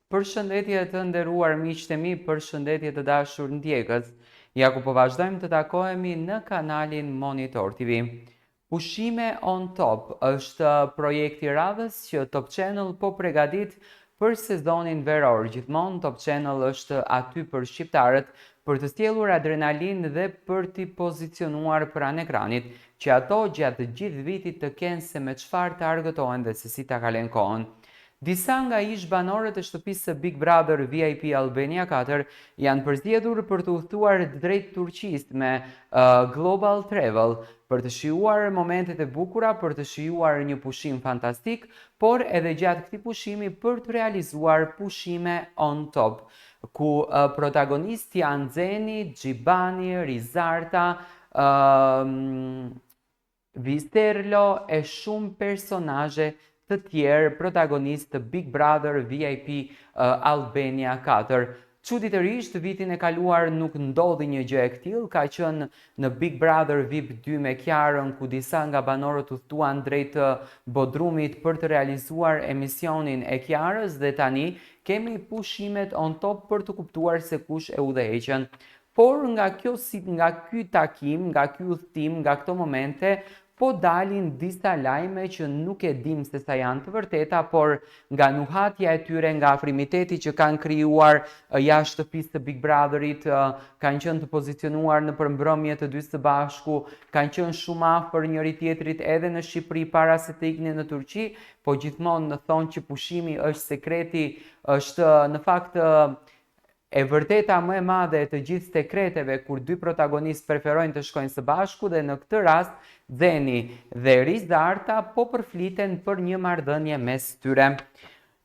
Përshëndetje të nderuar miqtë e mi, përshëndetje të dashur ndjekës. Ja ku po vazhdojmë të takohemi në kanalin Monitor TV. Pushime on Top është projekti radhës që Top Channel po përgatit për sezonin veror. Gjithmonë Top Channel është aty për shqiptarët për të sjellur adrenalin dhe për t'i pozicionuar pranë ekranit, që ato gjatë gjithë vitit të kenë se me çfarë të argëtohen dhe se si ta kalojnë kohën. Disa nga ish-banorët e shtëpisë së Big Brother VIP Albania 4 janë përzgjedhur për të udhëtuar drejt Turqisë me Global Travel për të shijuar momentet e bukura, për të shijuar një pushim fantastik, por edhe gjatë këtij pushimi për të realizuar pushime on top, ku protagonistë janë Zeni, Xhibani, Rizarta, Visterlo e shumë personazhe të tjerë protagonistë të Big Brother VIP Albania 4. Çuditërisht, vitin e kaluar nuk ndodhi një gjë e këtillë, ka qenë në Big Brother VIP 2 me Kiarën, ku disa nga banorët udhëtuan drejt Bodrumit për të realizuar emisionin e Kiarës dhe tani kemi pushimet on top për të kuptuar se kush e udhëheqën. Por nga ky takim, nga ky udhëtim, nga këto momente, po dalin disa lajme që nuk e dim se sa janë të vërteta, por nga nuhatja e tyre, nga afrimiteti që kanë krijuar jashtë shtëpisë të Big Brotherit, kanë qenë të pozicionuar në përmbrëmje të dy së bashku, kanë qenë shumë afër njëri tjetrit edhe në Shqipëri para se të iknin në Turqi, po gjithmonë në thonë që pushimi është sekreti, është në fakt e vërteta më e madhe e të gjithë sekreteve kur dy protagonistë preferojnë të shkojnë së bashku dhe në këtë rast Zeni dhe Rizarta po përfliten për një marrëdhënie mes tyre.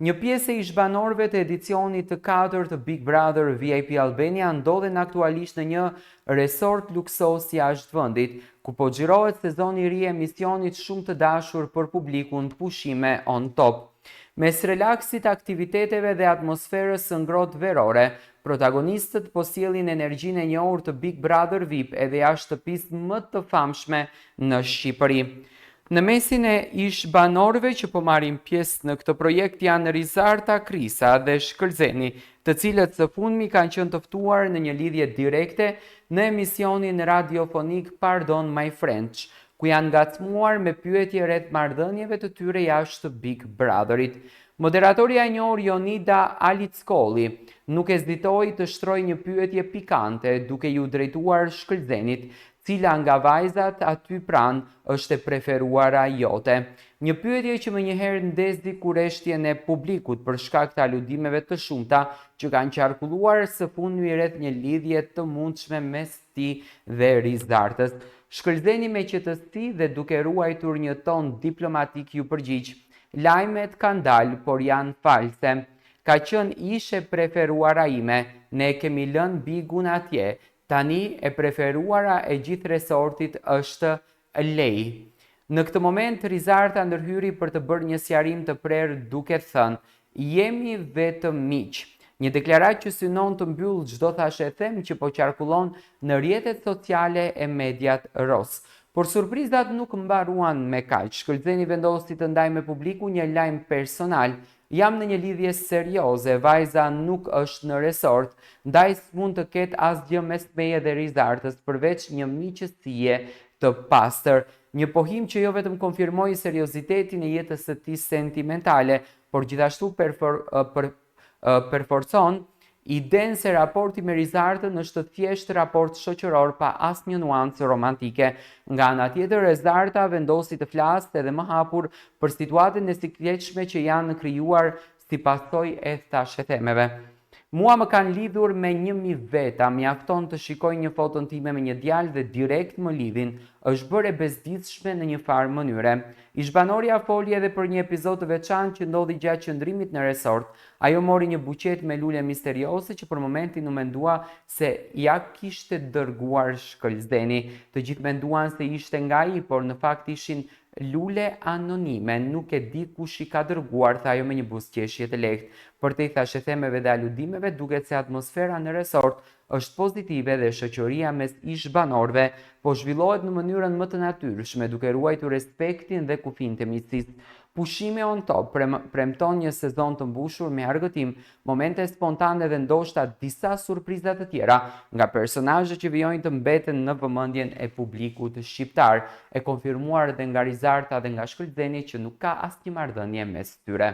Një pjesë e ish-banorëve të edicionit të 4 të Big Brother VIP Albania ndodhen aktualisht në një resort luksos jashtë vendit, ku po xhirohet sezoni i ri i emisionit shumë të dashur për publikun, Pushime on Top. Mes relaksit, aktiviteteve dhe atmosferës së ngrohtë verore, protagonistët po sjellin energjinë e njohur të Big Brother VIP edhe jashtë shtëpisë më të famshme në Shqipëri. Në mesin e ish-banorëve që po marrin pjesë në këtë projekt janë Rizarta, Krisa dhe Shkëlzeni, të cilët së fundmi kanë qenë të ftuar në një lidhje direkte në emisionin radiofonik Pardon My French, ku janë ngacmuar me pyetje rreth marrëdhënieve të tyre jashtë Big Brotherit. Moderatorja e njohur Jonida Alickolli nuk hezitoi të shtrojë një pyetje pikante duke ju drejtuar Shkëlzenit, cila nga vajzat aty pranë është e preferuara jote. Një pyetje që mënjëherë ndezi kurreshtjen e publikut për shkak të aludimeve të shumta që kanë qarkulluar së fundmi rreth një lidhje të mundshme mes tij dhe Rizartës. Shkëlzeni me qetësi dhe duke ruajtur një ton diplomatik ju përgjigj: "Lajmet kanë dalë, por janë false. Ka qenë ishe preferuara ime, ne kemi lënë Bigun atje. Tani e preferuara e gjithë resortit është Lej." Në këtë moment, Rizarta ndërhyri për të bërë një sqarim të prerë duke thënë: "Jemi vetëm miq." Një deklaratë që synon të mbyllë çdo thashë e them që po qarkullon në rrjetet sociale e mediat ros. Por surprizat nuk mbaruan me kaq. Shkëlzeni vendosi të ndajë me publiku një lajm personal: "Jam në një lidhje serioze, vajza nuk është në resort, ndaj s'mund të ketë asgjë mes meje dhe Rizartës përveç një miqësie të pastër." Një pohim që jo vetëm konfirmoi seriozitetin e jetës së tij sentimentale, por gjithashtu përforcon idenë se raporti me Rizartën është thjesht raport shoqëror pa asnjë nuancë romantike. Nga ana tjetër, Rizarta vendosi të flasë edhe më hapur për situatën e sikletshme që janë krijuar si pasojë e thashëthemeve. "Mua më kanë lidhur me 1000 veta, mjafton të shikoj një foton time me një djalë dhe direkt më lidhin, është bërë e bezdisshme në një farë mënyre." Ish-banorja foli edhe për një epizod të veçantë që ndodhi gjatë qëndrimit në resort. Ajo mori një buqet me lule misteriose që për momentin u mendua se ja kishte dërguar Shkëlzeni. Të gjithë menduan se ishte nga ai, por në fakt ishin lule anonime. "Nuk e di kush i ka dërguar", tha ajo me një buzëqeshje të lehtë. Për te i thashëthemeve dhe aludimeve, duket se atmosfera në resort është pozitive dhe shoqëria mes ish-banorëve po zhvillohet në mënyrën më të natyrshme duke ruajtur respektin dhe kufinë të miqësisë. Pushimi on top premton një sezon të mbushur me argëtim, momente spontane dhe ndoshta disa surpriza të tjera nga personazhe që vijojnë të mbeten në vëmendjen e publikut shqiptar, e konfirmuar dhe nga Rizarta dhe nga Shkëlqeni që nuk ka asnjë marrëdhënie mes tyre.